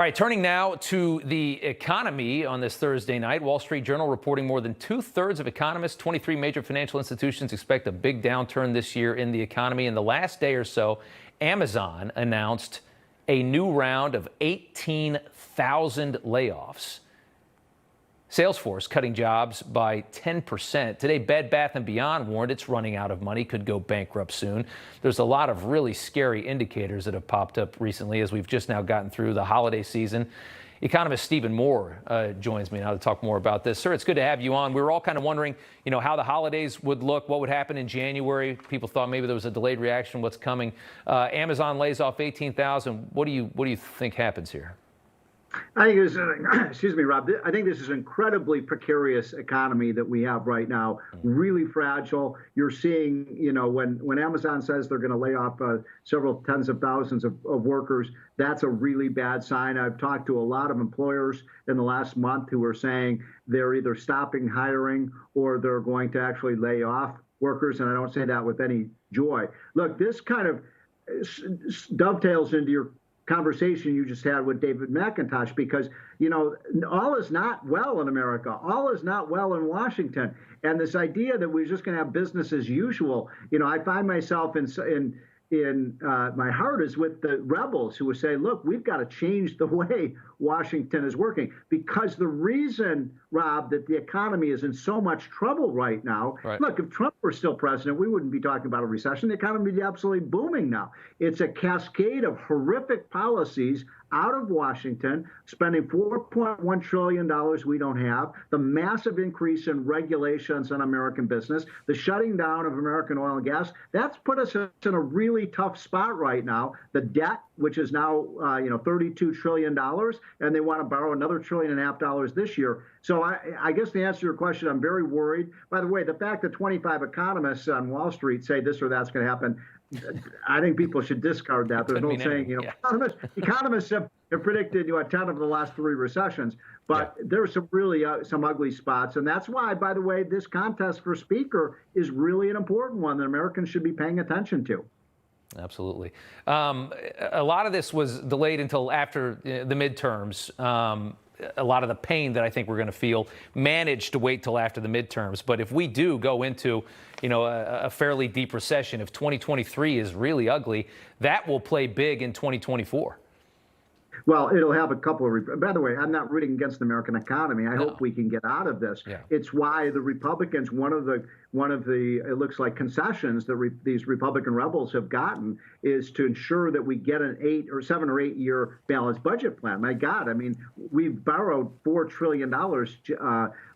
All right, turning now to the economy on this Thursday night. Wall Street Journal reporting more than 2/3 of economists, 23 major financial institutions expect a big downturn this year in the economy. In the last day or so, Amazon announced a new round of 18,000 layoffs. Salesforce cutting jobs by 10%. Today, Bed Bath & Beyond warned it's running out of money, could go bankrupt soon. There's a lot of really scary indicators that have popped up recently as we've just now gotten through the holiday season. Economist Stephen Moore joins me now to talk more about this. Sir, it's good to have you on. We were all kind of wondering, how the holidays would look, what would happen in January. People thought maybe there was a delayed reaction, what's coming. Amazon lays off 18,000. What do you think happens here? I think this is, excuse me, Rob. I think this is an incredibly precarious economy that we have right now. Really fragile. You're seeing, when Amazon says they're going to lay off several tens of thousands of workers, that's a really bad sign. I've talked to a lot of employers in the last month who are saying they're either stopping hiring or they're going to actually lay off workers, and I don't say that with any joy. Look, this kind of dovetails into your conversation you just had with David McIntosh, because all is not well in America. All is not well in Washington. And this idea that we're just going to have business as usual, I find myself in my heart is with the rebels who would say, look, we've got to change the way Washington is working, because the reason, Rob, that the economy is in so much trouble right now, Look, if Trump were still president, we wouldn't be talking about a recession. The economy would be absolutely booming now. It's a cascade of horrific policies out of Washington, spending $4.1 trillion we don't have, the massive increase in regulations on American business, the shutting down of American oil and gas. That's put us in a really tough spot right now. The debt, which is now $32 trillion, and they want to borrow another $1.5 trillion this year. So I guess to answer your question, I'm very worried. By the way, the fact that 25 economists on Wall Street say this or that's going to happen, I think people should discard that. There's no saying, economists have predicted 10 of the last 3 recessions, but there's some really some ugly spots. And that's why, by the way, this contest for speaker is really an important one that Americans should be paying attention to. Absolutely. A lot of this was delayed until after the midterms. A lot of the pain that I think we're going to feel managed to wait till after the midterms. But if we do go into, a fairly deep recession, if 2023 is really ugly, that will play big in 2024. Well, it'll have a couple of. By the way, I'm not rooting against the American economy. I hope we can get out of this. It's why the Republicans, one of the it looks like concessions that these Republican rebels have gotten is to ensure that we get an 7 or 8 year balanced budget plan. My God, I mean, we've borrowed $4 trillion,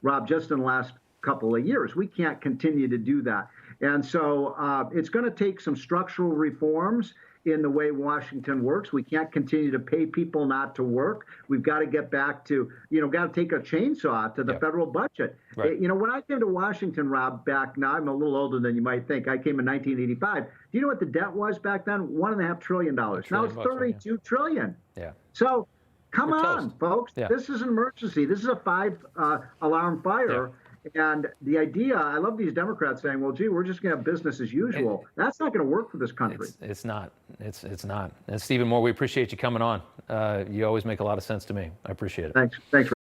Rob, just in the last couple of years. We can't continue to do that, and so it's going to take some structural reforms in the way Washington works. We can't continue to pay people not to work. We've got to get back to, got to take a chainsaw to the federal budget. When I came to Washington, Rob, back now, I'm a little older than you might think. I came in 1985. Do you know what the debt was back then? $1.5 trillion. Now it's $32 trillion. So come on, folks. This is an emergency. This is a 5-alarm fire. And the idea, I love these Democrats saying, well, gee, we're just going to have business as usual. That's not going to work for this country. It's not. It's not. And Stephen Moore, we appreciate you coming on. You always make a lot of sense to me. I appreciate it. Thanks.